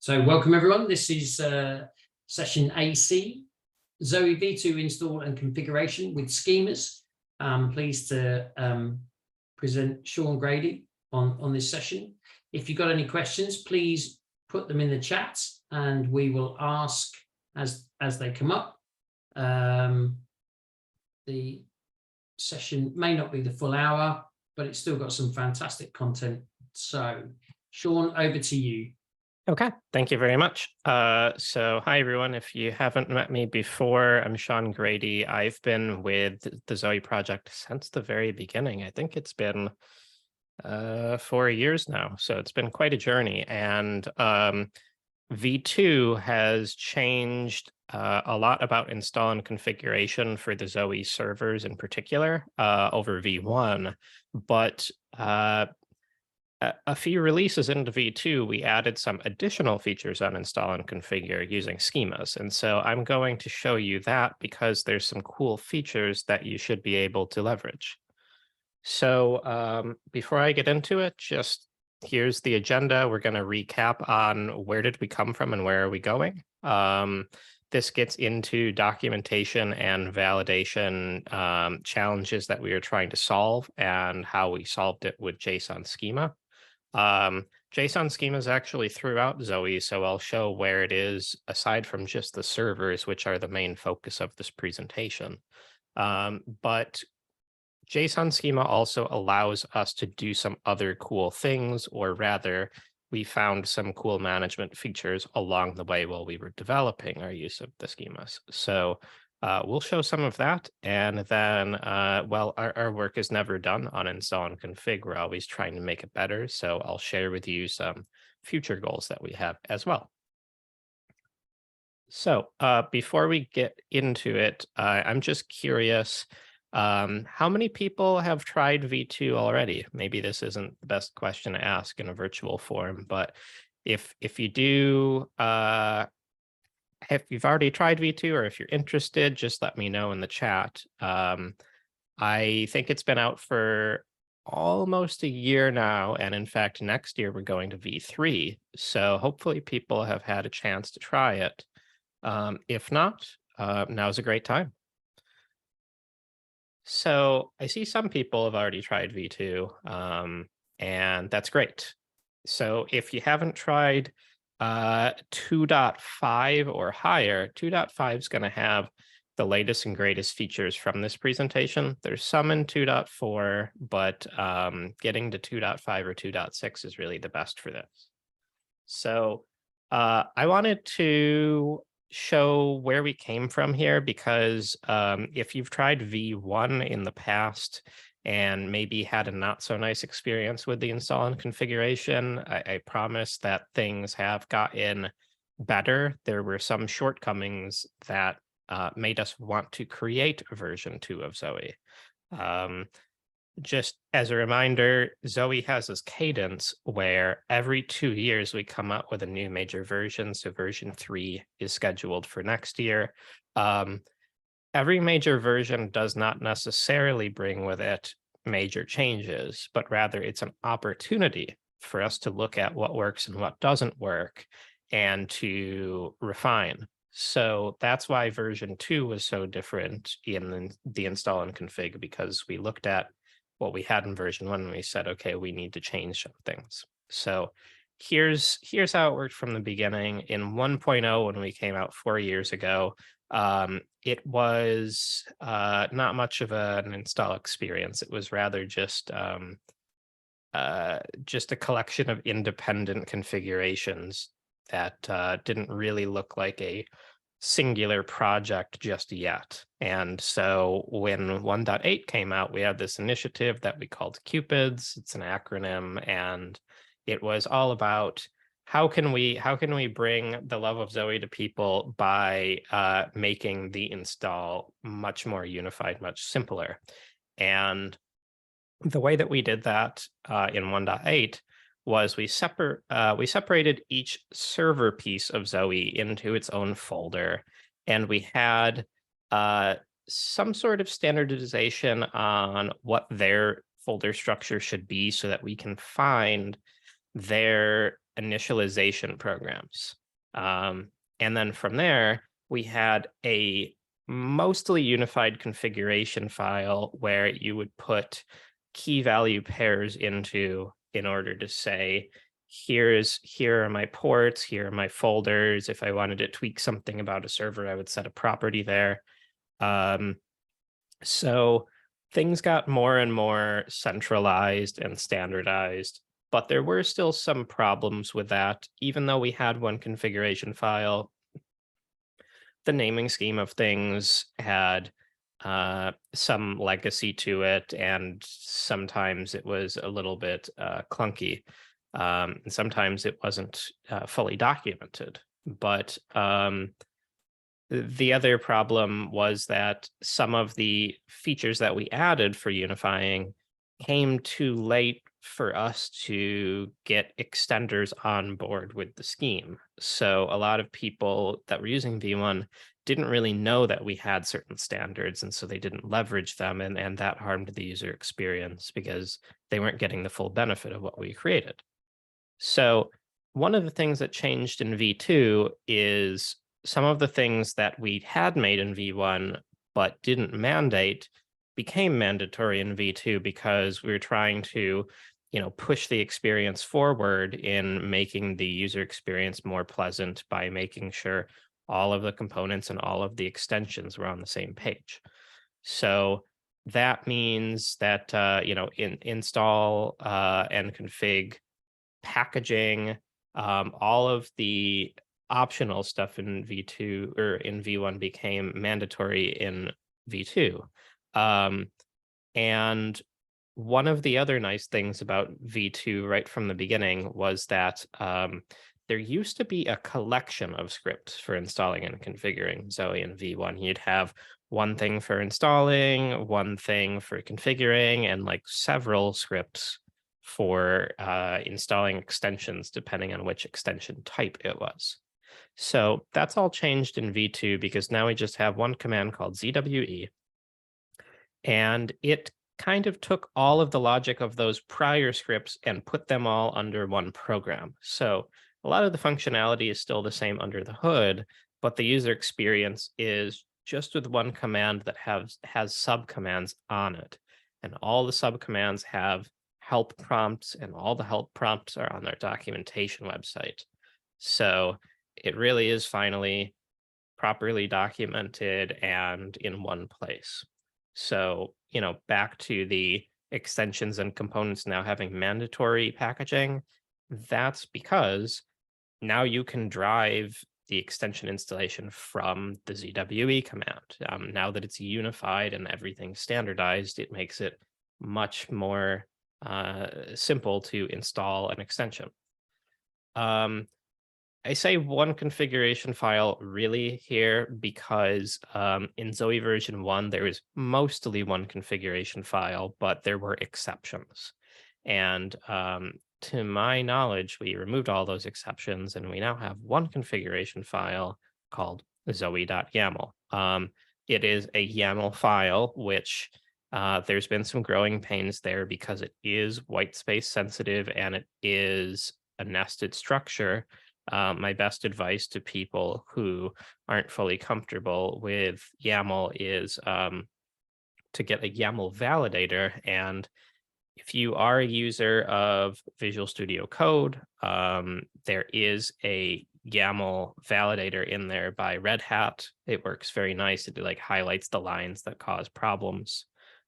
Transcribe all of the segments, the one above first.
So welcome everyone. This is session AC, Zowe V2 install and configuration with schemas. I'm pleased to present Sean Grady on this session. If you've got any questions, please put them in the chat and we will ask as they come up. The session may not be the full hour, but it's still got some fantastic content. So Sean, over to you. Okay, thank you very much. So hi, everyone. If you haven't met me before, I'm Sean Grady. I've been with the Zowe project since the very beginning. I think it's been 4 years now. So it's been quite a journey. And V2 has changed a lot about install and configuration for the Zowe servers in particular over V1. But a few releases into V2, we added some additional features on install and configure using schemas. And so I'm going to show you that because there's some cool features that you should be able to leverage. So before I get into it, just here's the agenda. We're going to recap on where did we come from and where are we going. This gets into documentation and validation challenges that we are trying to solve and how we solved it with JSON schema. JSON schema is actually throughout Zowe, so I'll show where it is aside from just the servers, which are the main focus of this presentation. But JSON schema also allows us to do some other cool things, or rather, we found some cool management features along the way while we were developing our use of the schemas. So we'll show some of that. And then, well, our work is never done on install and config. We're always trying to make it better. So I'll share with you some future goals that we have as well. So before we get into it, I'm just curious, how many people have tried V2 already? Maybe this isn't the best question to ask in a virtual forum, but if you do, if you've already tried V2 or if you're interested, just let me know in the chat. I think it's been out for almost a year now. And in fact, next year we're going to V3. So hopefully people have had a chance to try it. If not, now's a great time. So I see some people have already tried V2, and that's great. So if you haven't tried 2.5 or higher, 2.5 is going to have the latest and greatest features from this presentation. There's some in 2.4, but getting to 2.5 or 2.6 is really the best for this. So I wanted to show where we came from here because if you've tried V1 in the past and maybe had a not so nice experience with the install and configuration, I promise that things have gotten better. There were some shortcomings that made us want to create version 2 of Zowe. Just as a reminder, Zowe has this cadence where every 2 years we come out with a new major version. So version 3 is scheduled for next year. Every major version does not necessarily bring with it major changes, but rather it's an opportunity for us to look at what works and what doesn't work and to refine. So that's why version 2 was so different in the install and config, because we looked at what we had in version 1 and we said, okay, we need to change some things. So here's how it worked from the beginning. In 1.0, when we came out 4 years ago, it was not much of an install experience. It was rather just a collection of independent configurations that didn't really look like a singular project just yet. And so when 1.8 came out, we had this initiative that we called Cupids. It's an acronym, and it was all about how can we bring the love of Zowe to people by making the install much more unified, much simpler. And the way that we did that in 1.8 was we separated each server piece of Zowe into its own folder, and we had some sort of standardization on what their folder structure should be so that we can find their initialization programs. And then from there, we had a mostly unified configuration file where you would put key value pairs into in order to say, here are my ports, here are my folders. If I wanted to tweak something about a server, I would set a property there. So things got more and more centralized and standardized, but there were still some problems with that. Even though we had one configuration file, the naming scheme of things had some legacy to it, and sometimes it was a little bit clunky. And sometimes it wasn't fully documented. But the other problem was that some of the features that we added for unifying came too late for us to get extenders on board with the scheme. So a lot of people that were using V1 didn't really know that we had certain standards, and so they didn't leverage them, and that harmed the user experience because they weren't getting the full benefit of what we created. So one of the things that changed in V2 is some of the things that we had made in V1 but didn't mandate became mandatory in V2 because we were trying to, push the experience forward in making the user experience more pleasant by making sure all of the components and all of the extensions were on the same page. So that means that, install and config packaging, all of the optional stuff in V2 or in V1 became mandatory in V2. And one of the other nice things about V2 right from the beginning was that there used to be a collection of scripts for installing and configuring Zowe in V1. You'd have one thing for installing, one thing for configuring, and like several scripts for installing extensions, depending on which extension type it was. So that's all changed in V2 because now we just have one command called ZWE. And it kind of took all of the logic of those prior scripts and put them all under one program. So a lot of the functionality is still the same under the hood, but the user experience is just with one command that has subcommands on it. And all the subcommands have help prompts, and all the help prompts are on their documentation website. So it really is finally properly documented and in one place. So, back to the extensions and components now having mandatory packaging, that's because now you can drive the extension installation from the ZWE command. Now that it's unified and everything's standardized, it makes it much more simple to install an extension. I say one configuration file really here because in Zowe version 1, there is mostly one configuration file, but there were exceptions. And to my knowledge, we removed all those exceptions, and we now have one configuration file called zowe.yaml. It is a YAML file, which there's been some growing pains there because it is white space sensitive and it is a nested structure. My best advice to people who aren't fully comfortable with YAML is to get a YAML validator. And if you are a user of Visual Studio Code, there is a YAML validator in there by Red Hat. It works very nice. It highlights the lines that cause problems.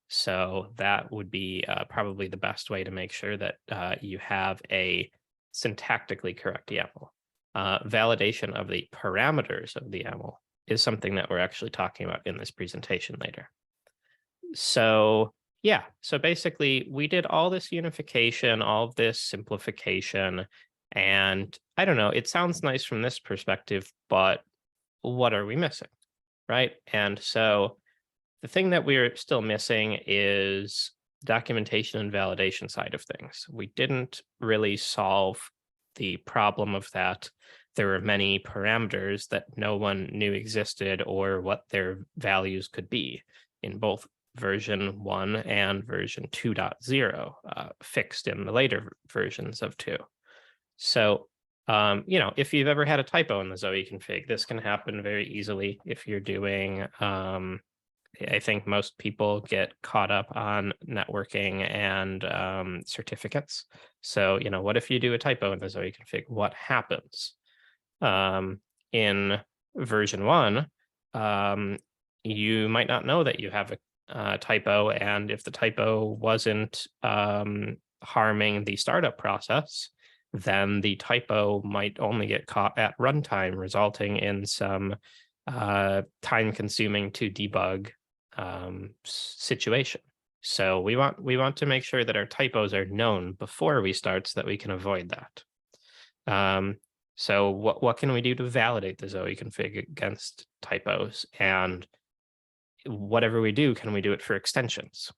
So that would be probably the best way to make sure that you have a syntactically correct YAML. Validation of the parameters of the YAML is something that we're actually talking about in this presentation later. So yeah, so basically we did all this unification, all of this simplification, and I don't know, it sounds nice from this perspective, but what are we missing, right? And so the thing that we're still missing is documentation and validation side of things. We didn't really solve the problem of that. There were many parameters that no one knew existed or what their values could be in both version 1 and version 2.0, fixed in the later versions of 2. So, if you've ever had a typo in the Zoe config, this can happen very easily if you're doing, I think most people get caught up on networking and certificates. So, what if you do a typo in the Zoe config? What happens? In version 1, you might not know that you have a typo, and if the typo wasn't harming the startup process, then the typo might only get caught at runtime, resulting in some time consuming to debug situation. So we want to make sure that our typos are known before we start so that we can avoid that. So what can we do to validate the Zoe config against typos? And whatever we do, can we do it for extensions?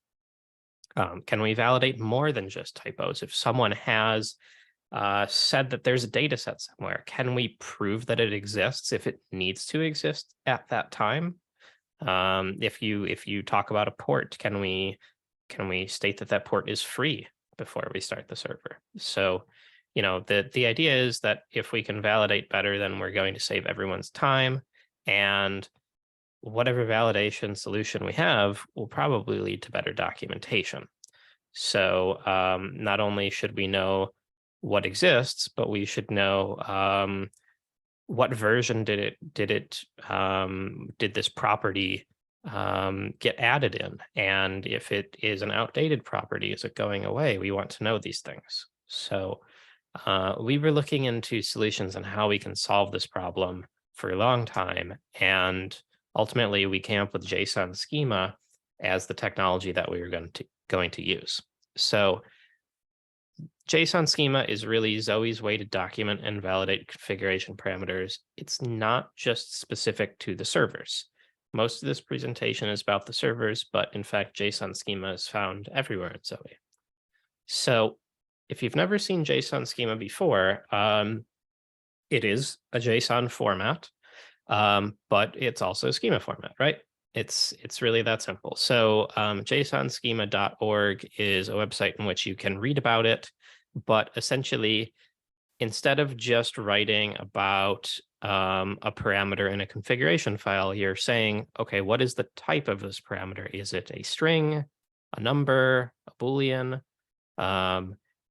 Can we validate more than just typos? If someone has said that there's a data set somewhere, can we prove that it exists if it needs to exist at that time? If you talk about a port, can we state that that port is free before we start the server? So, the idea is that if we can validate better, then we're going to save everyone's time, and whatever validation solution we have will probably lead to better documentation. So not only should we know what exists, but we should know what version did this property get added in, and if it is an outdated property, is it going away? We want to know these things. So we were looking into solutions on how we can solve this problem for a long time, and ultimately we came up with JSON schema as the technology that we were going to use. So JSON schema is really Zoe's way to document and validate configuration parameters. It's not just specific to the servers. Most of this presentation is about the servers, but in fact, JSON schema is found everywhere in Zoe. So if you've never seen JSON schema before, it is a JSON format, but it's also a schema format, right? It's really that simple. So JSONschema.org is a website in which you can read about it, but essentially, instead of just writing about a parameter in a configuration file, you're saying, okay, what is the type of this parameter? Is it a string, a number, a Boolean?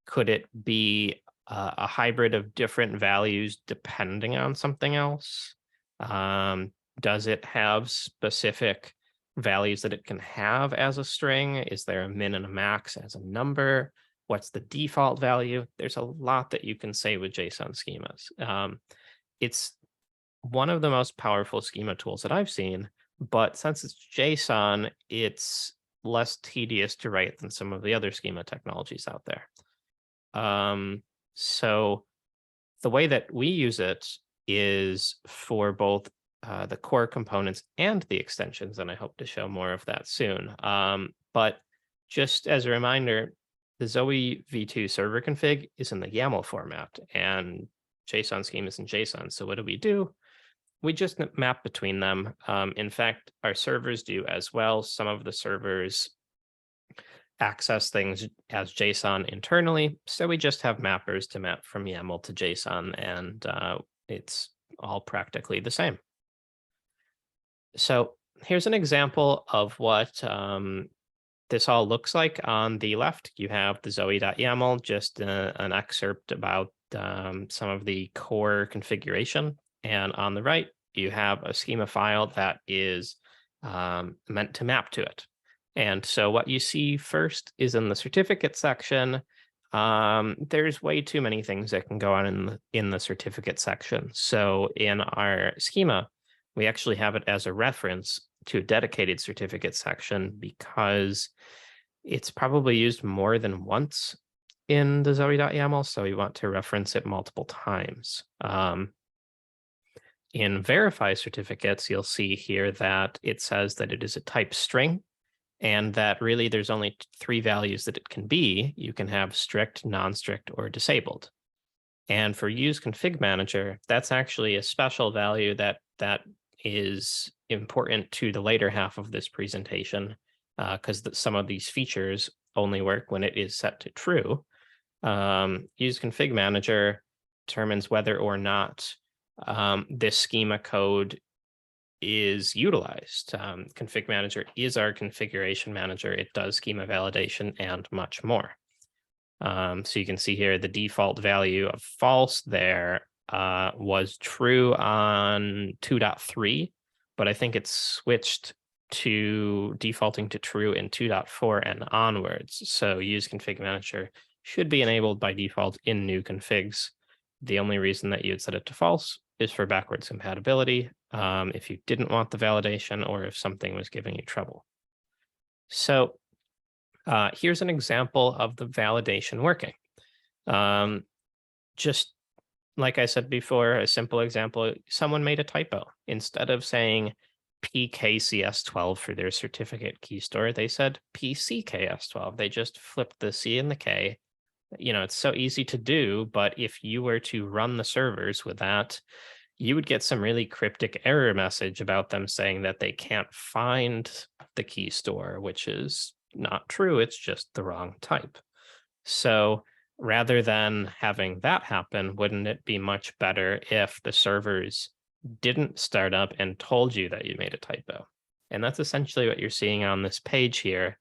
Could it be a hybrid of different values depending on something else? Does it have specific values that it can have as a string? Is there a min and a max as a number? What's the default value? There's a lot that you can say with JSON schemas. It's one of the most powerful schema tools that I've seen, but since it's JSON, it's less tedious to write than some of the other schema technologies out there. So the way that we use it is for both the core components and the extensions, and I hope to show more of that soon. But just as a reminder, the Zowe v2 server config is in the YAML format, and JSON schema is in JSON. So what do? We just map between them. In fact, our servers do as well. Some of the servers access things as JSON internally, so we just have mappers to map from YAML to JSON, and it's all practically the same. So here's an example of what this all looks like. On the left, you have the Zowe.yaml, just an excerpt about some of the core configuration. And on the right, you have a schema file that is meant to map to it. And so what you see first is in the certificate section. There's way too many things that can go on in the certificate section. So in our schema, we actually have it as a reference to a dedicated certificate section because it's probably used more than once in the Zowe.yaml, so we want to reference it multiple times. In verify certificates, you'll see here that it says that it is a type string, and that really there's only 3 values that it can be. You can have strict, non-strict, or disabled. And for use config manager, that's actually a special value that is important to the later half of this presentation, because some of these features only work when it is set to true. Use config manager determines whether or not this schema code is utilized. Config manager is our configuration manager. It does schema validation and much more. So you can see here the default value of false there was true on 2.3, but I think it's switched to defaulting to true in 2.4 and onwards. So use config manager should be enabled by default in new configs. The only reason that you'd set it to false is for backwards compatibility, if you didn't want the validation or if something was giving you trouble. So here's an example of the validation working. Just like I said before, a simple example, someone made a typo. Instead of saying PKCS12 for their certificate key store, they said PCKS12. They just flipped the C and the K. You know, it's so easy to do, but if you were to run the servers with that, you would get some really cryptic error message about them saying that they can't find the key store, which is not true. It's just the wrong type. So rather than having that happen, wouldn't it be much better if the servers didn't start up and told you that you made a typo? And that's essentially what you're seeing on this page here.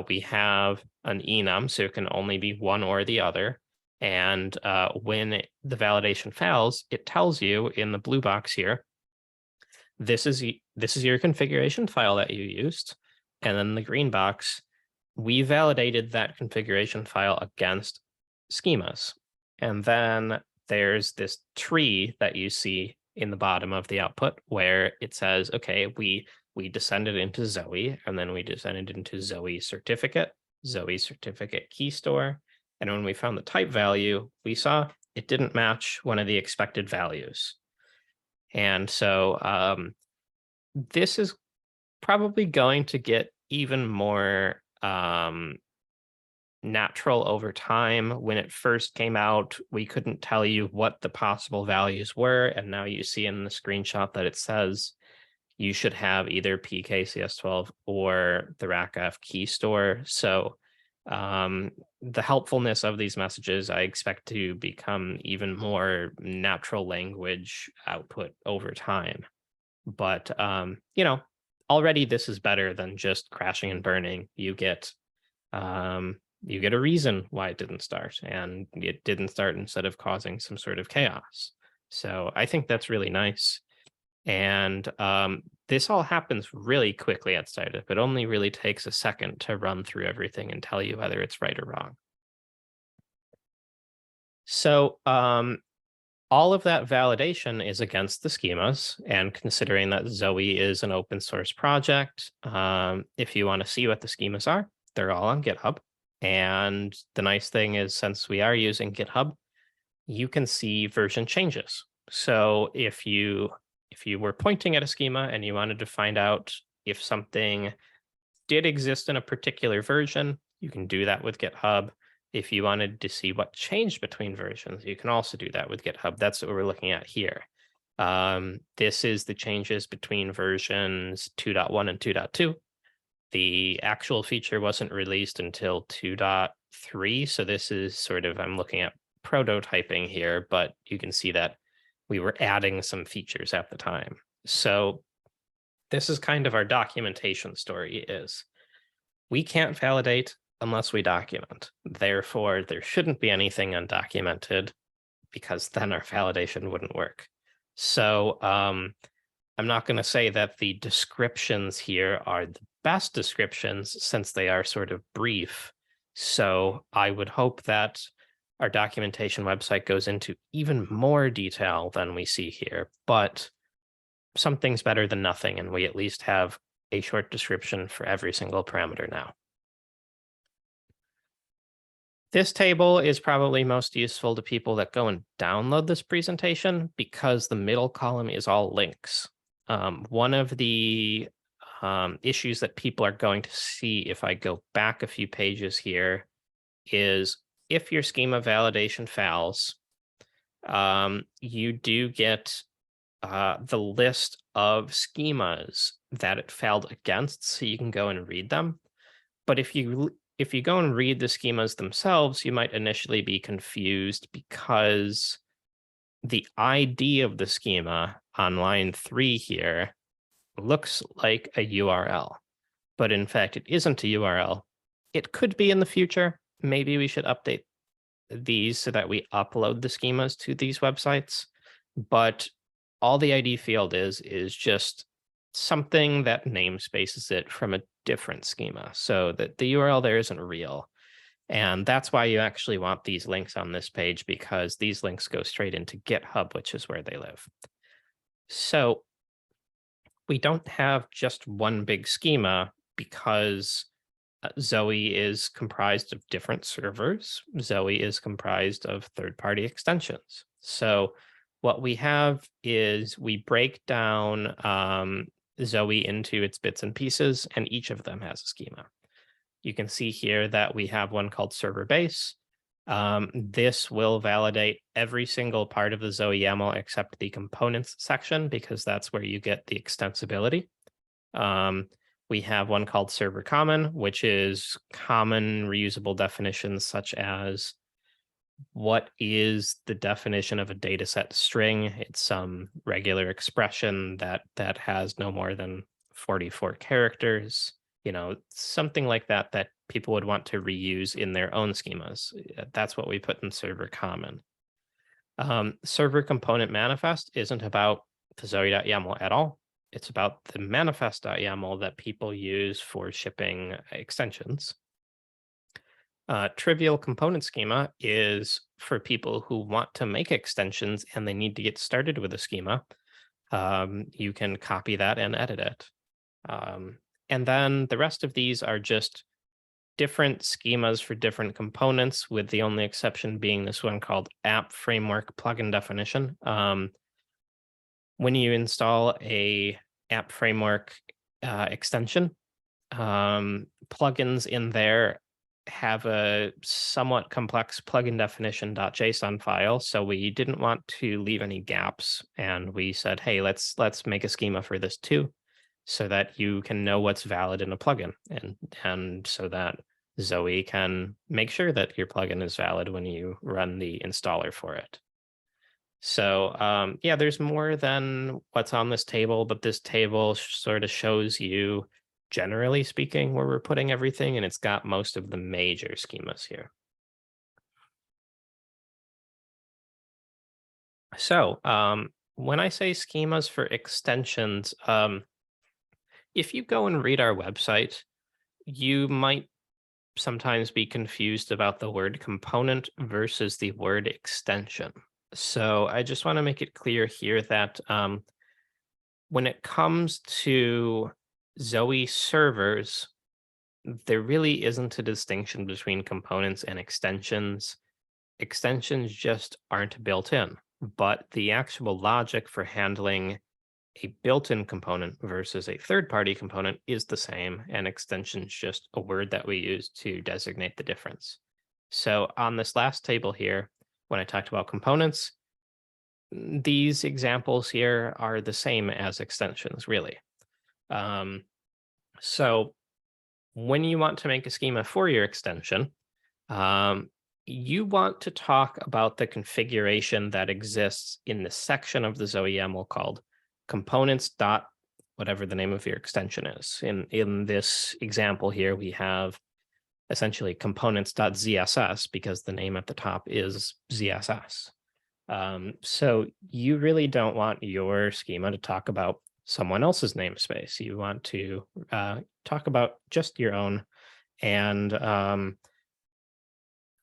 We have an enum, so it can only be one or the other. And when the validation fails, it tells you in the blue box here, this is your configuration file that you used. And then the green box, we validated that configuration file against schemas. And then there's this tree that you see in the bottom of the output where it says, okay, we descended into Zowe, and then we descended into Zowe certificate key store. And when we found the type value, we saw it didn't match one of the expected values. And so this is probably going to get even more natural over time. When it first came out, we couldn't tell you what the possible values were. And now you see in the screenshot that it says you should have either PKCS12 or the RACF key store. So the helpfulness of these messages, I expect to become even more natural language output over time. But, you know, already this is better than just crashing and burning. You get a reason why it didn't start, and it didn't start instead of causing some sort of chaos. So I think that's really nice. And this all happens really quickly at startup. It only really takes a second to run through everything and tell you whether it's right or wrong. So all of that validation is against the schemas. And considering that Zowe is an open source project, if you want to see what the schemas are, they're all on GitHub. And the nice thing is, since we are using GitHub, you can see version changes. So if you were pointing at a schema and you wanted to find out if something did exist in a particular version, you can do that with GitHub. If you wanted to see what changed between versions, you can also do that with GitHub. That's what we're looking at here. This is the changes between versions 2.1 and 2.2. The actual feature wasn't released until 2.3. So this is sort of, I'm looking at prototyping here, but you can see that we were adding some features at the time. So this is kind of our documentation story is we can't validate unless we document. Therefore, there shouldn't be anything undocumented because then our validation wouldn't work. So I'm not going to say that the descriptions here are the best descriptions since they are sort of brief. So I would hope that our documentation website goes into even more detail than we see here, but something's better than nothing, and we at least have a short description for every single parameter now. This table is probably most useful to people that go and download this presentation because the middle column is all links. One of the issues that people are going to see if I go back a few pages here is if your schema validation fails, you do get the list of schemas that it failed against, so you can go and read them. But if you go and read the schemas themselves, you might initially be confused because the ID of the schema on line 3 here looks like a URL, but in fact, it isn't a URL. It could be in the future. Maybe we should update these so that we upload the schemas to these websites. But all the ID field is just something that namespaces it from a different schema, so that the URL there isn't real. And that's why you actually want these links on this page, because these links go straight into GitHub, which is where they live. So we don't have just one big schema, because Zowe is comprised of different servers. Zowe is comprised of third-party extensions. So what we have is we break down Zowe into its bits and pieces, and each of them has a schema. You can see here that we have one called server base. This will validate every single part of the Zowe YAML except the components section, because that's where you get the extensibility. We have one called server common, which is common reusable definitions, such as what is the definition of a dataset string. It's some regular expression that has no more than 44 characters. Something like that people would want to reuse in their own schemas. That's what we put in server common. Server component manifest isn't about the Zowe.yaml at all. It's about the manifest.yaml that people use for shipping extensions. Trivial component schema is for people who want to make extensions and they need to get started with a schema. You can copy that and edit it. And then the rest of these are just different schemas for different components, with the only exception being this one called app framework plugin definition. When you install a app framework extension, plugins in there have a somewhat complex plugin definition.json file. So we didn't want to leave any gaps, and we said, hey, let's make a schema for this too, so that you can know what's valid in a plugin, and so that Zowe can make sure that your plugin is valid when you run the installer for it. So yeah, there's more than what's on this table, but this table sort of shows you, generally speaking, where we're putting everything, and it's got most of the major schemas here. So when I say schemas for extensions, if you go and read our website, you might sometimes be confused about the word component versus the word extension. So I just want to make it clear here that when it comes to Zowe servers, there really isn't a distinction between components and extensions. Extensions just aren't built in, but the actual logic for handling a built-in component versus a third-party component is the same, and extension is just a word that we use to designate the difference. So on this last table here, when I talked about components, these examples here are the same as extensions, really. So when you want to make a schema for your extension, you want to talk about the configuration that exists in the section of the Zowe YAML called components dot whatever the name of your extension is. In this example here, we have essentially components.zss because the name at the top is ZSS. So you really don't want your schema to talk about someone else's namespace. You want to talk about just your own. And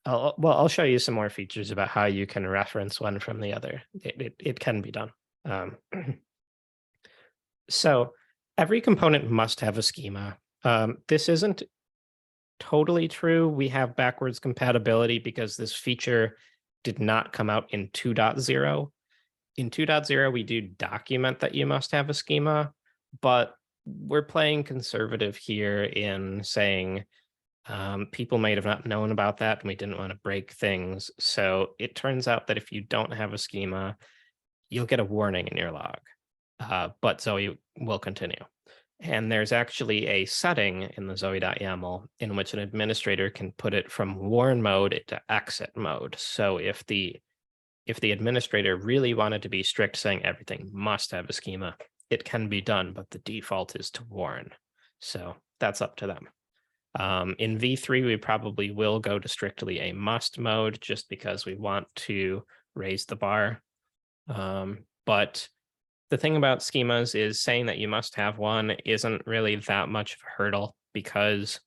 I'll show you some more features about how you can reference one from the other. It can be done. So every component must have a schema. This isn't totally true. We have backwards compatibility because this feature did not come out in 2.0. In 2.0, we do document that you must have a schema, but we're playing conservative here in saying people might have not known about that, and we didn't want to break things. So it turns out that if you don't have a schema, you'll get a warning in your log, but Zowe will continue. And there's actually a setting in the Zowe.yaml in which an administrator can put it from warn mode into exit mode. So if the if the administrator really wanted to be strict, saying everything must have a schema, it can be done, but the default is to warn. So that's up to them. In V3, we probably will go to strictly a must mode just because we want to raise the bar. But the thing about schemas is saying that you must have one isn't really that much of a hurdle because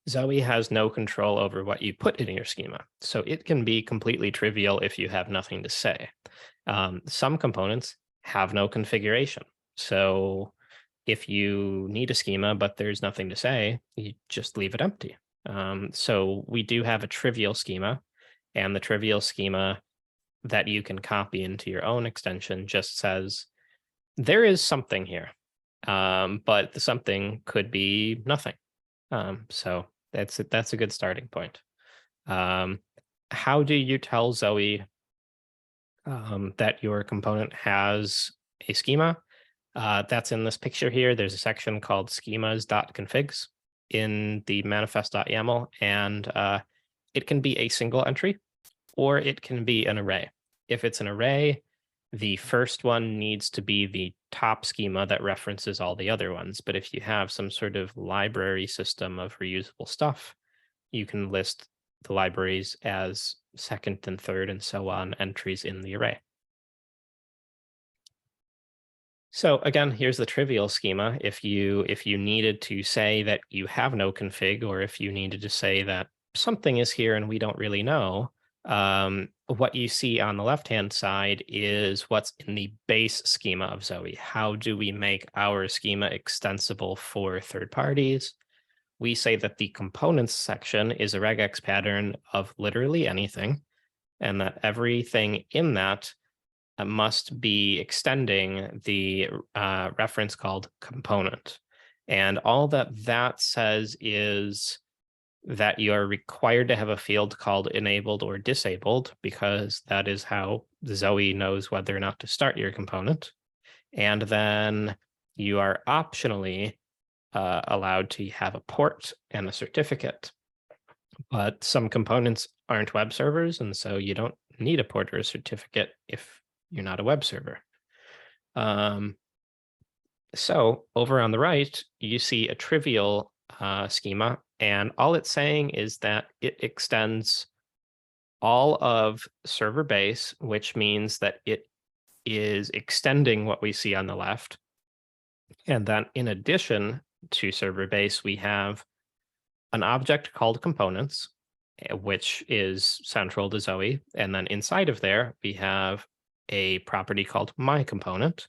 Zowe has no control over what you put in your schema. So it can be completely trivial if you have nothing to say. Some components have no configuration. So if you need a schema, but there's nothing to say, you just leave it empty. So we do have a trivial schema, and the trivial schema that you can copy into your own extension just says, there is something here, but the something could be nothing. So that's a good starting point. How do you tell Zowe that your component has a schema? That's in this picture here. There's a section called schemas.configs in the manifest.yaml, and it can be a single entry or it can be an array. If it's an array, the first one needs to be the top schema that references all the other ones. But if you have some sort of library system of reusable stuff, you can list the libraries as second and third and so on entries in the array. So again, here's the trivial schema. If you needed to say that you have no config, or if you needed to say that something is here and we don't really know, what you see on the left-hand side is what's in the base schema of Zowe. How do we make our schema extensible for third parties? We say that the components section is a regex pattern of literally anything, and that everything in that must be extending the reference called component. And all that says is that you're required to have a field called enabled or disabled, because that is how Zowe knows whether or not to start your component. And then you are optionally allowed to have a port and a certificate. But some components aren't web servers, and so you don't need a port or a certificate if you're not a web server. So over on the right, you see a trivial schema, and all it's saying is that it extends all of server base, which means that it is extending what we see on the left. And then in addition to server base, we have an object called components, which is central to Zowe. And then inside of there, we have a property called my component,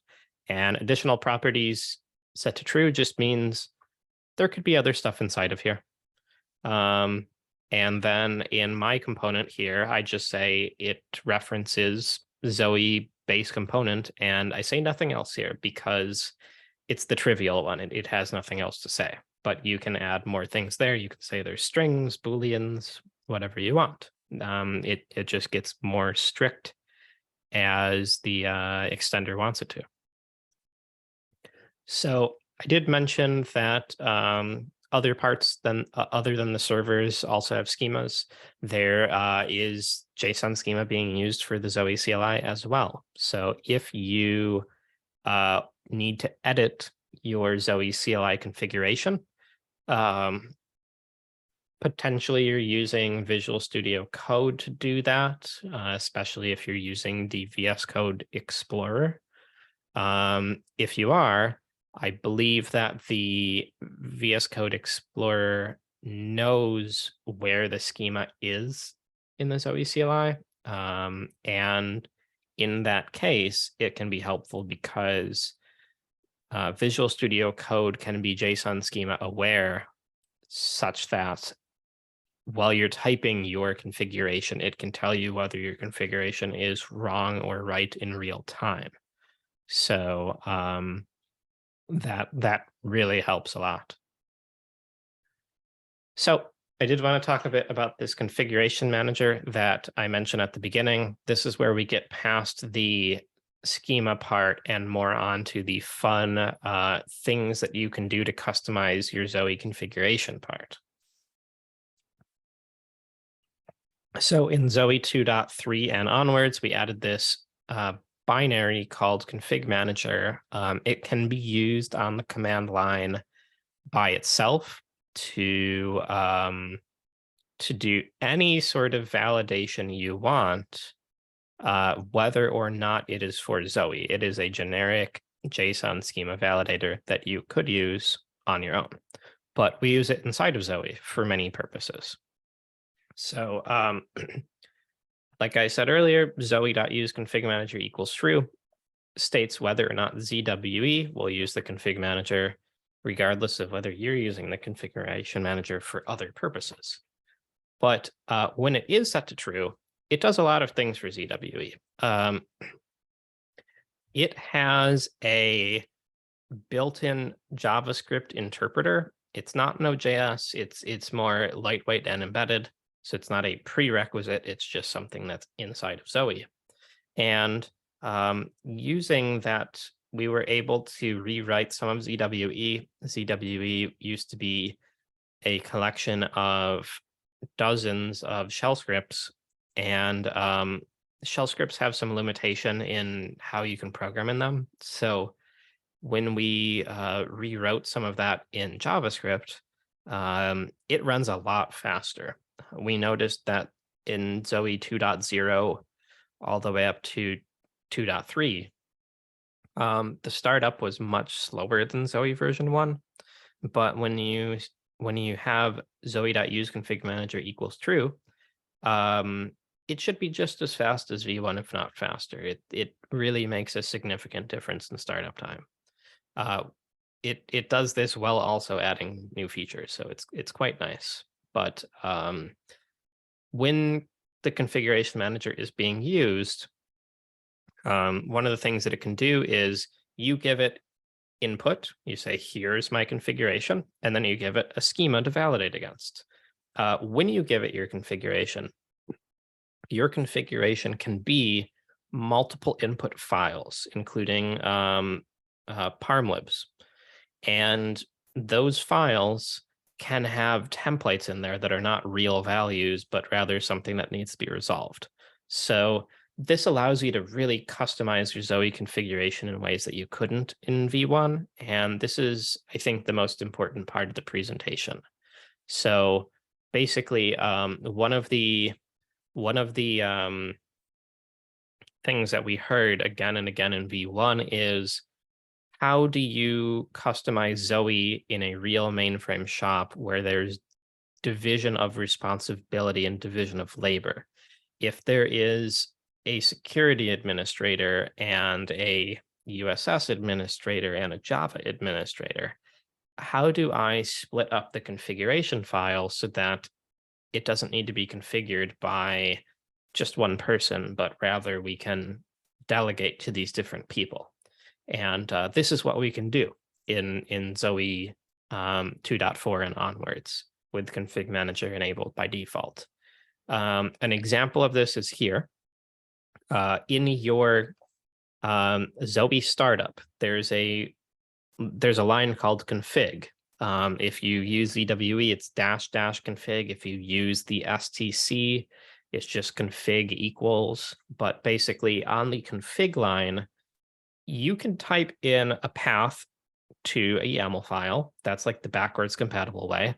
and additional properties set to true just means there could be other stuff inside of here. And then in my component here, I just say it references Zowe base component, and I say nothing else here because it's the trivial one. It has nothing else to say, but you can add more things there. You can say there's strings, booleans, whatever you want. It just gets more strict as the extender wants it to. So I did mention that other parts other than the servers also have schemas. There is JSON schema being used for the Zowe CLI as well. So if you need to edit your Zowe CLI configuration, potentially you're using Visual Studio Code to do that, especially if you're using the VS Code Explorer. If you are, I believe that the VS Code Explorer knows where the schema is in the Zowe CLI. And in that case, it can be helpful because Visual Studio Code can be JSON schema aware, such that while you're typing your configuration, it can tell you whether your configuration is wrong or right in real time. So that really helps a lot. So I did want to talk a bit about this configuration manager that I mentioned at the beginning. This is where we get past the schema part and more onto the fun things that you can do to customize your Zowe configuration part. So in Zowe 2.3 and onwards, we added this binary called config manager. It can be used on the command line by itself to do any sort of validation you want, whether or not it is for Zowe. It is a generic JSON schema validator that you could use on your own, but we use it inside of Zowe for many purposes. So like I said earlier, Zowe.use config manager equals true states whether or not ZWE will use the config manager, regardless of whether you're using the configuration manager for other purposes. But when it is set to true, it does a lot of things for ZWE. It has a built-in JavaScript interpreter. It's not Node.js. It's more lightweight and embedded. So it's not a prerequisite. It's just something that's inside of Zowe. And using that, we were able to rewrite some of ZWE. ZWE used to be a collection of dozens of shell scripts, and shell scripts have some limitation in how you can program in them. So when we rewrote some of that in JavaScript, it runs a lot faster. We noticed that in Zowe 2.0 all the way up to 2.3, the startup was much slower than Zowe version 1. But when you have Zowe.use config manager equals true, it should be just as fast as V1, if not faster. It really makes a significant difference in startup time. It does this while also adding new features, so it's quite nice. But when the configuration manager is being used, one of the things that it can do is you give it input, you say, here's my configuration, and then you give it a schema to validate against. When you give it your configuration can be multiple input files, including parmlibs. And those files can have templates in there that are not real values, but rather something that needs to be resolved. So this allows you to really customize your Zowe configuration in ways that you couldn't in V1. And this is, I think, the most important part of the presentation. So basically, one of the things that we heard again and again in V1 is, how do you customize Zowe in a real mainframe shop where there's division of responsibility and division of labor? If there is a security administrator and a USS administrator and a Java administrator, how do I split up the configuration file so that it doesn't need to be configured by just one person, but rather we can delegate to these different people? And this is what we can do in Zowe 2.4 and onwards with config manager enabled by default. An example of this is here. In your Zowe startup, there's a line called config. If you use ZWE, it's --config. If you use the STC, it's just config equals. But basically on the config line, you can type in a path to a YAML file. That's like the backwards compatible way.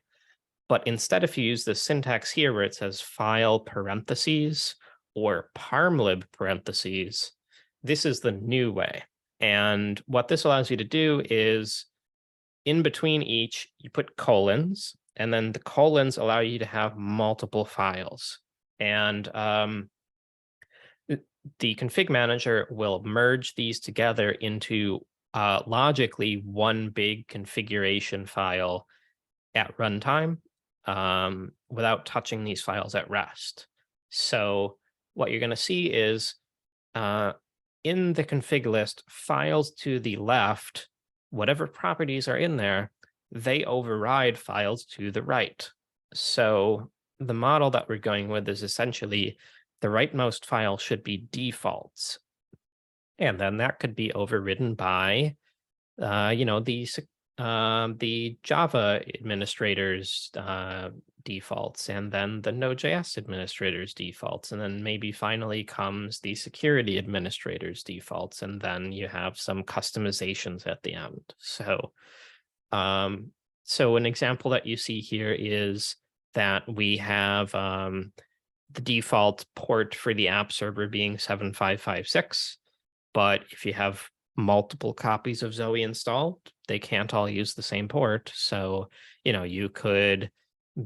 But instead, if you use the syntax here where it says file parentheses or parmlib parentheses, this is the new way. And what this allows you to do is, in between each, you put colons, and then the colons allow you to have multiple files. And the config manager will merge these together into logically one big configuration file at runtime without touching these files at rest. So what you're going to see is in the config list, files to the left, whatever properties are in there, they override files to the right. So the model that we're going with is essentially the rightmost file should be defaults. And then that could be overridden by, the Java administrator's defaults, and then the Node.js administrator's defaults, and then maybe finally comes the security administrator's defaults, and then you have some customizations at the end. So an example that you see here is that we have the default port for the app server being 7556, but if you have multiple copies of Zowe installed, they can't all use the same port. So, you could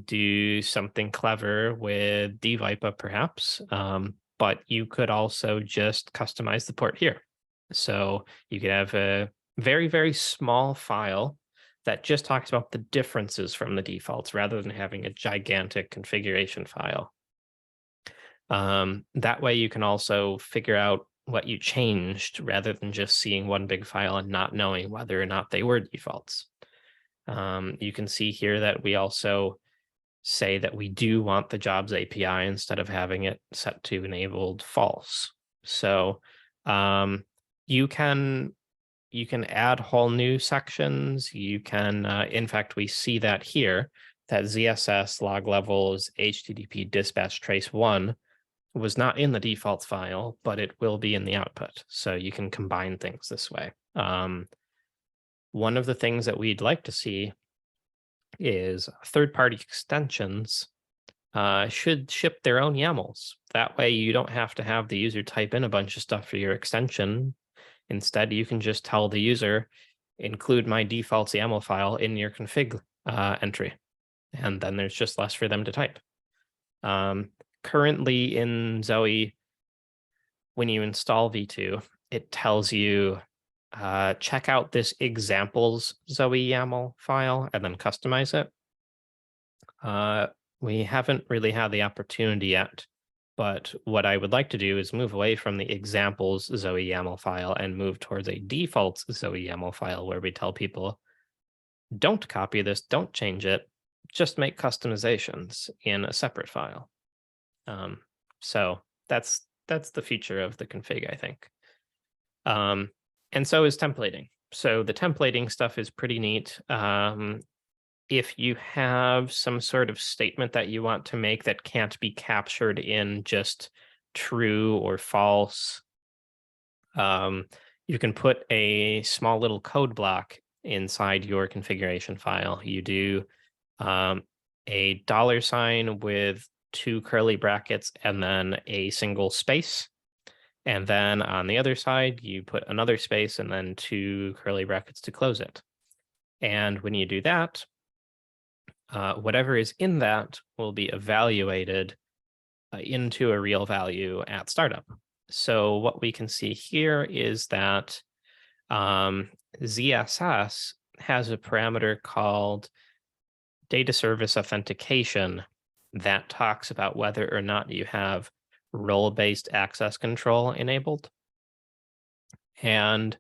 do something clever with dvipa perhaps, but you could also just customize the port here. So you could have a very, very small file that just talks about the differences from the defaults rather than having a gigantic configuration file. That way you can also figure out what you changed rather than just seeing one big file and not knowing whether or not they were defaults. You can see here that we also say that we do want the jobs API instead of having it set to enabled false. So you can add whole new sections. You can, in fact, we see that here, that ZSS log levels HTTP dispatch trace 1 was not in the defaults file, but it will be in the output. So you can combine things this way. One of the things that we'd like to see is third-party extensions should ship their own YAMLs. That way you don't have to have the user type in a bunch of stuff for your extension. Instead, you can just tell the user, include my defaults YAML file in your config entry. And then there's just less for them to type. Currently in Zowe, when you install V2, it tells you, check out this examples Zowe YAML file and then customize it. We haven't really had the opportunity yet, but what I would like to do is move away from the examples Zowe YAML file and move towards a defaults Zowe YAML file where we tell people, don't copy this, don't change it, just make customizations in a separate file. So that's the future of the config, I think. And so is templating. So the templating stuff is pretty neat. If you have some sort of statement that you want to make that can't be captured in just true or false, you can put a small little code block inside your configuration file. You do a $sign with 2 curly brackets and then a single space. And then on the other side, you put another space and then 2 curly brackets to close it. And when you do that, whatever is in that will be evaluated into a real value at startup. So what we can see here is that ZSS has a parameter called data service authentication that talks about whether or not you have role-based access control enabled. And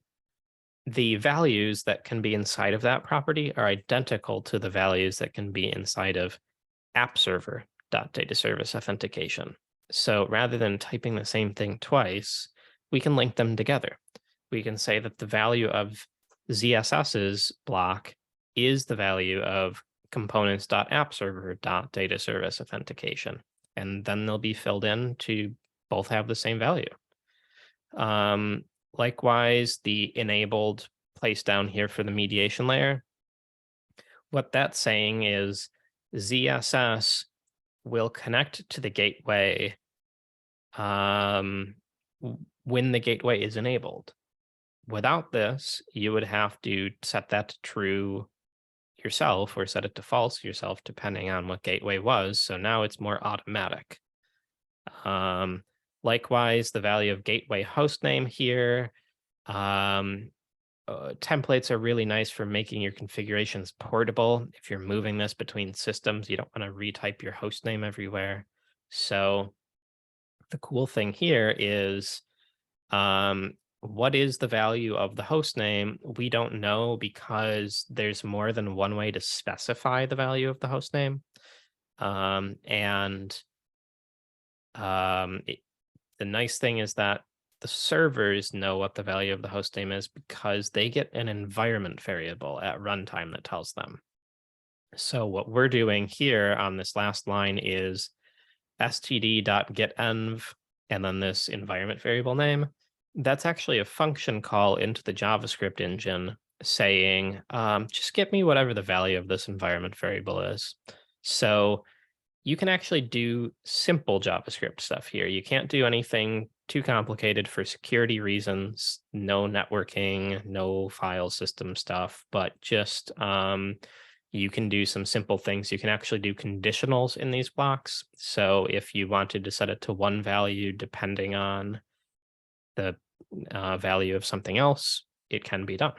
the values that can be inside of that property are identical to the values that can be inside of appserver.dataservice authentication. So rather than typing the same thing twice, we can link them together. We can say that the value of ZSS's block is the value of components.appserver.dataservice authentication. And then they'll be filled in to both have the same value. Likewise, the enabled place down here for the mediation layer, what that's saying is ZSS will connect to the gateway when the gateway is enabled. Without this, you would have to set that to true yourself or set it to false yourself, depending on what gateway was. So now it's more automatic. Likewise, the value of gateway hostname here. Templates are really nice for making your configurations portable. If you're moving this between systems, you don't want to retype your hostname everywhere. So the cool thing here is, what is the value of the hostname? We don't know because there's more than one way to specify the value of the hostname. The nice thing is that the servers know what the value of the hostname is because they get an environment variable at runtime that tells them. So what we're doing here on this last line is std.getenv and then this environment variable name. That's actually a function call into the JavaScript engine saying, just get me whatever the value of this environment variable is. So you can actually do simple JavaScript stuff here. You can't do anything too complicated for security reasons, no networking, no file system stuff, but just you can do some simple things. You can actually do conditionals in these blocks. So if you wanted to set it to one value depending on the value of something else, it can be done.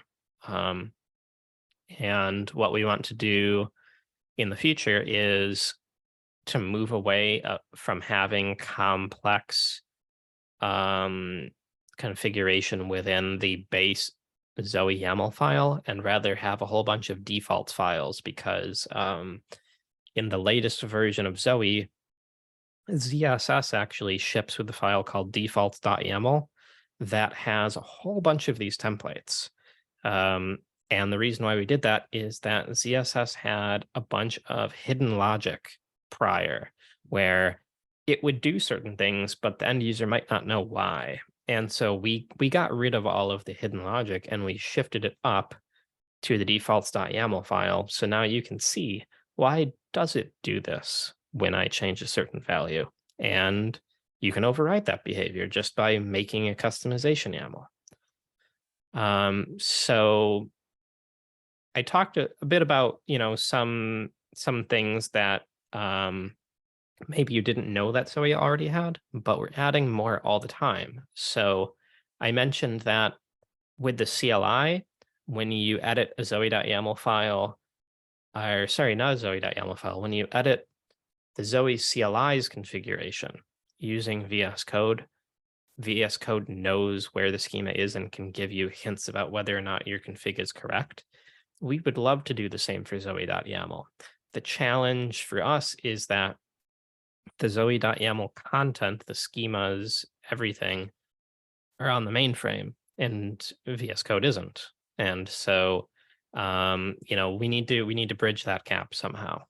And what we want to do in the future is to move away from having complex configuration within the base Zowe YAML file and rather have a whole bunch of default files, because in the latest version of Zowe, ZSS actually ships with a file called defaults.yaml that has a whole bunch of these templates. And the reason why we did that is that ZSS had a bunch of hidden logic prior where it would do certain things, but the end user might not know why. And so we got rid of all of the hidden logic and we shifted it up to the defaults.yaml file. So now you can see, why does it do this when I change a certain value? And you can override that behavior just by making a customization YAML. So I talked a bit about, some things that maybe you didn't know that Zoe already had, but we're adding more all the time. So I mentioned that with the CLI, when you edit a Zowe.yaml file, or sorry, not a Zowe.yaml file, when you edit the Zowe CLI's configuration using VS Code, VS Code knows where the schema is and can give you hints about whether or not your config is correct. We would love to do the same for Zowe.yaml. The challenge for us is that the Zowe.yaml content, the schemas, everything are on the mainframe and VS Code isn't. And so, we need to bridge that gap somehow.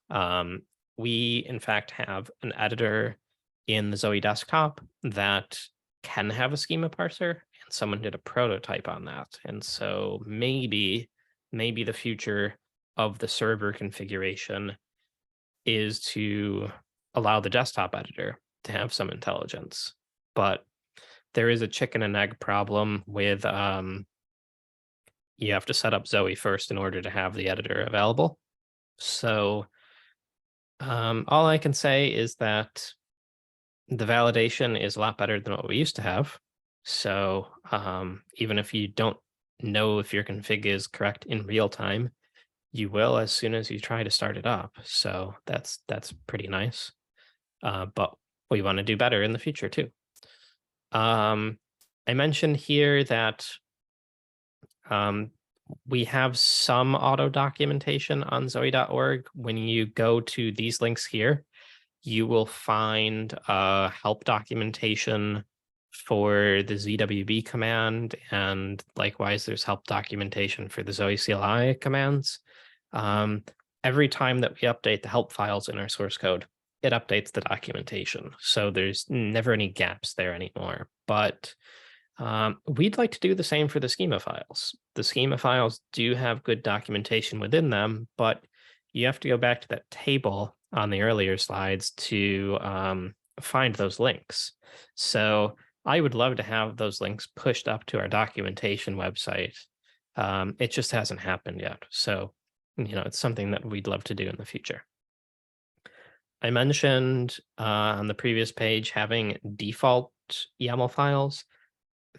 We in fact have an editor in the Zowe desktop that can have a schema parser, and someone did a prototype on that. And so maybe the future of the server configuration is to allow the desktop editor to have some intelligence. But there is a chicken and egg problem with you have to set up Zowe first in order to have the editor available. So all I can say is that the validation is a lot better than what we used to have. So even if you don't know if your config is correct in real time, you will as soon as you try to start it up. So that's pretty nice. But we want to do better in the future too. I mentioned here that we have some auto documentation on Zowe.org. When you go to these links here, you will find help documentation for the ZWB command, and likewise, there's help documentation for the Zowe CLI commands. Every time that we update the help files in our source code, it updates the documentation. So there's never any gaps there anymore. But we'd like to do the same for the schema files. The schema files do have good documentation within them, but you have to go back to that table on the earlier slides to find those links. So I would love to have those links pushed up to our documentation website. It just hasn't happened yet. So, it's something that we'd love to do in the future. I mentioned on the previous page having default YAML files.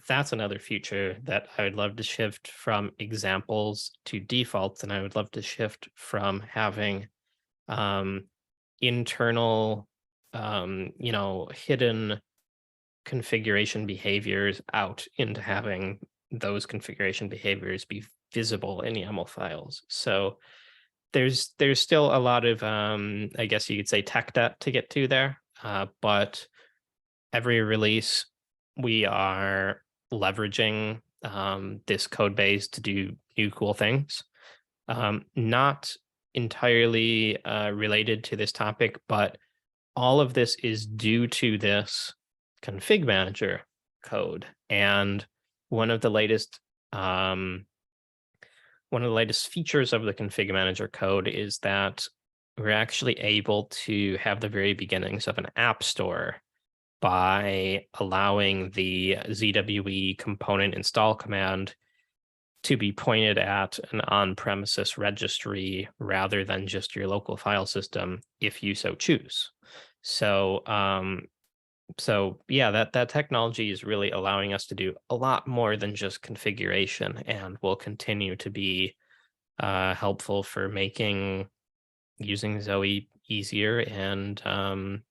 That's another feature that I would love to shift from examples to defaults, and I would love to shift from having internal, hidden configuration behaviors out into having those configuration behaviors be visible in YAML files. So there's still a lot of, I guess you could say, tech debt to get to there, but every release we are leveraging this code base to do new cool things. Not entirely related to this topic, but all of this is due to this config manager code. And one of the latest features of the config manager code is that we're actually able to have the very beginnings of an app store by allowing the ZWE component install command to be pointed at an on-premises registry rather than just your local file system, if you so choose. So, yeah, that technology is really allowing us to do a lot more than just configuration, and will continue to be helpful for making using Zoe easier and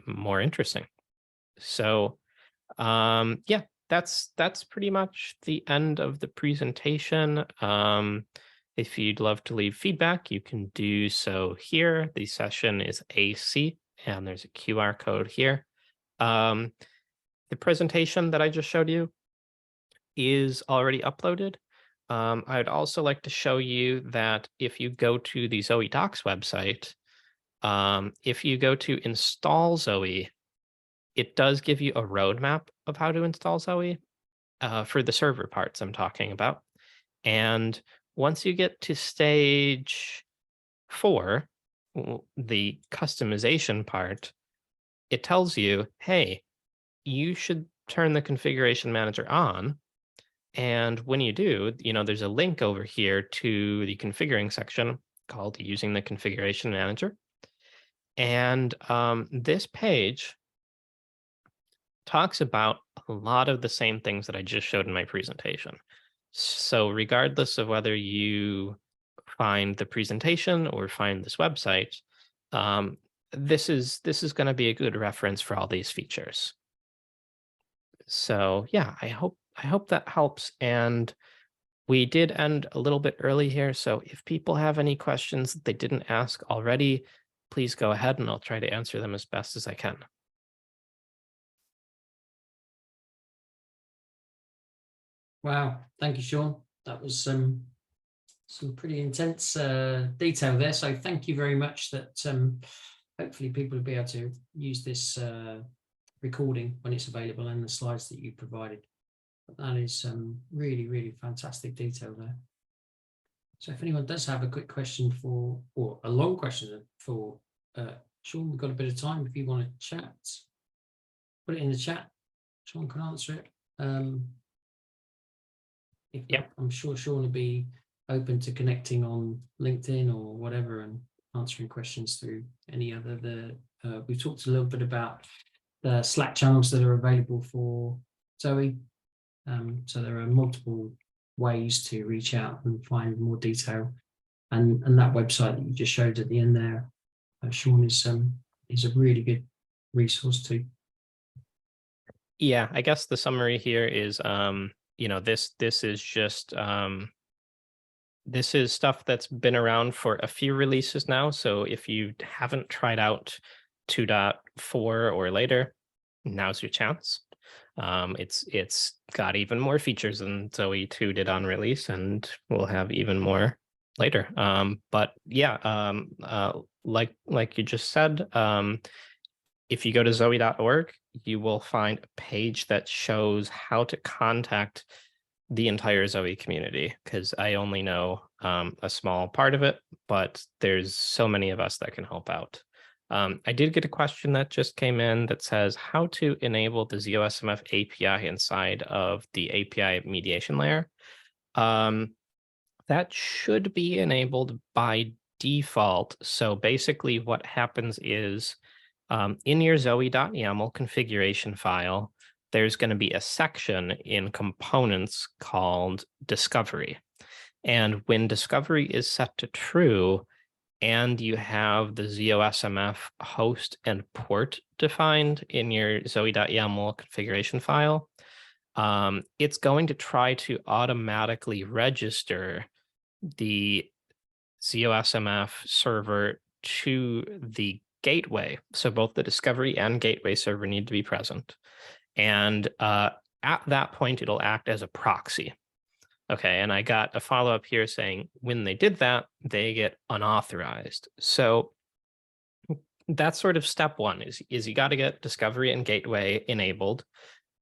more interesting. So, yeah, that's pretty much the end of the presentation. If you'd love to leave feedback, you can do so here. The session is AC, and there's a QR code here. The presentation that I just showed you is already uploaded. I'd also like to show you that if you go to the Zoe Docs website, if you go to install Zoe, it does give you a roadmap of how to install Zoe for the server parts I'm talking about. And once you get to stage 4, the customization part, it tells you, hey, you should turn the configuration manager on. And when you do, there's a link over here to the configuring section called using the configuration manager. And this page talks about a lot of the same things that I just showed in my presentation. So regardless of whether you find the presentation or find this website, this is going to be a good reference for all these features. So yeah, I hope that helps. And we did end a little bit early here, so if people have any questions that they didn't ask already, please go ahead and I'll try to answer them as best as I can. Wow, thank you, Sean. That was some pretty intense detail there. So thank you very much. That hopefully people will be able to use this recording when it's available and the slides that you provided. But that is really, really fantastic detail there. So if anyone does have a quick question or a long question for Sean, we've got a bit of time. If you want to chat, put it in the chat. Sean can answer it. If not, I'm sure Sean will be open to connecting on LinkedIn or whatever and answering questions through any other. We've talked a little bit about the Slack channels that are available for Zoe. So there are multiple ways to reach out and find more detail. And that website that you just showed at the end there, Sean, is a really good resource too. Yeah, I guess the summary here is, this is just this is stuff that's been around for a few releases now. So if you haven't tried out 2.4 or later, now's your chance. It's got even more features than Zoe 2 did on release, and we'll have even more later. But yeah, like you just said, if you go to zoe.org, you will find a page that shows how to contact the entire Zoe community, because I only know a small part of it, but there's so many of us that can help out. I did get a question that just came in that says how to enable the ZOSMF API inside of the API mediation layer. That should be enabled by default. So basically what happens is in your zoe.yaml configuration file, there's going to be a section in components called discovery. And when discovery is set to true, and you have the ZOSMF host and port defined in your zoe.yaml configuration file, it's going to try to automatically register the ZOSMF server to the gateway. So both the discovery and gateway server need to be present. And at that point, it'll act as a proxy. Okay, and I got a follow-up here saying when they did that, they get unauthorized. So that's sort of step one is you got to get discovery and gateway enabled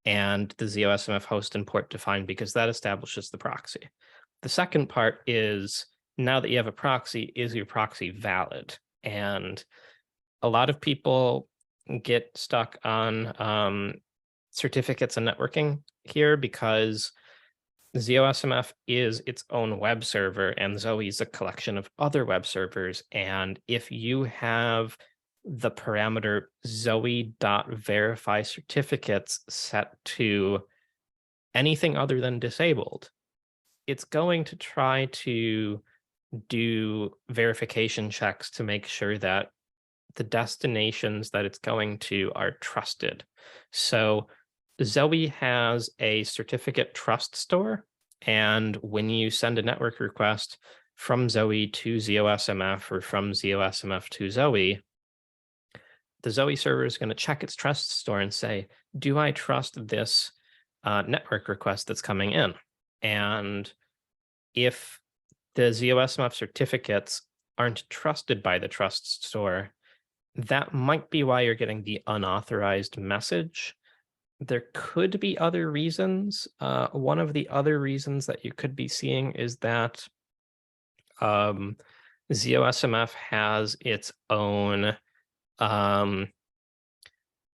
and the ZOSMF host and port defined, because that establishes the proxy. The second part is, now that you have a proxy, is your proxy valid? And a lot of people get stuck on certificates and networking here, because ZOSMF is its own web server and Zoe is a collection of other web servers. And if you have the parameter zoe.verify certificates set to anything other than disabled, it's going to try to do verification checks to make sure that the destinations that it's going to are trusted. So Zoe has a certificate trust store, and when you send a network request from Zoe to ZOSMF or from ZOSMF to Zoe, the Zoe server is going to check its trust store and say, do I trust this network request that's coming in? And if the ZOSMF certificates aren't trusted by the trust store, that might be why you're getting the unauthorized message. There could be other reasons. One of the other reasons that you could be seeing is that ZOSMF has its own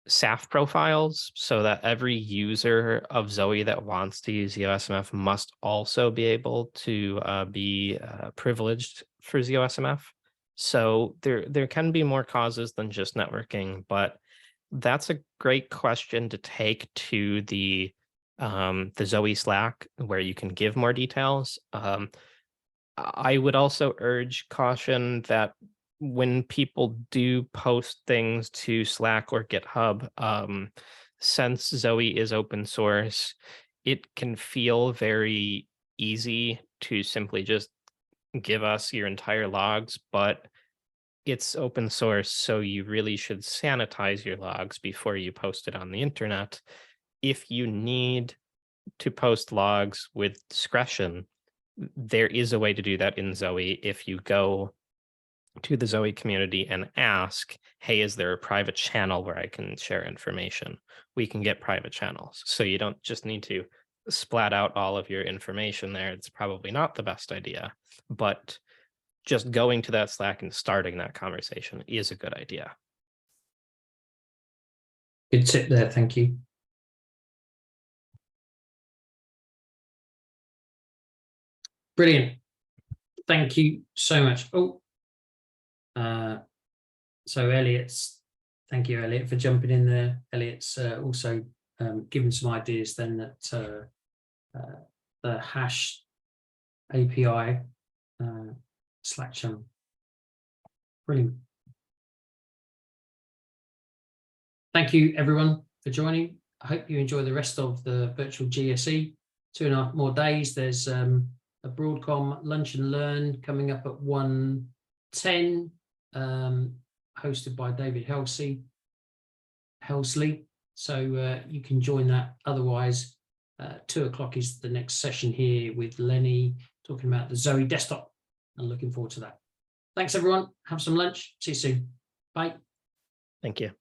SAF profiles, so that every user of Zoe that wants to use ZOSMF must also be able to be privileged for ZOSMF. So there can be more causes than just networking, but that's a great question to take to the Zoe Slack, where you can give more details. I would also urge caution that when people do post things to Slack or GitHub, since Zoe is open source, it can feel very easy to simply just give us your entire logs, but it's open source, so you really should sanitize your logs before you post it on the internet. If you need to post logs with discretion, there is a way to do that in Zoe. If you go to the Zoe community and ask, hey, is there a private channel where I can share information? We can get private channels. So you don't just need to splat out all of your information there. It's probably not the best idea, but just going to that Slack and starting that conversation is a good idea. Good tip there, thank you. Brilliant. Thank you so much. So Elliot's, thank you, Elliot, for jumping in there. Elliot's also given some ideas then that the hash API Slack channel. Brilliant. Thank you, everyone, for joining. I hope you enjoy the rest of the virtual GSE. 2.5 more days. There's a Broadcom Lunch and Learn coming up at 1:10, hosted by David Helsley. So you can join that. Otherwise, 2 o'clock is the next session here with Lenny talking about the Zoe desktop. I'm looking forward to that. Thanks, everyone. Have some lunch. See you soon. Bye. Thank you.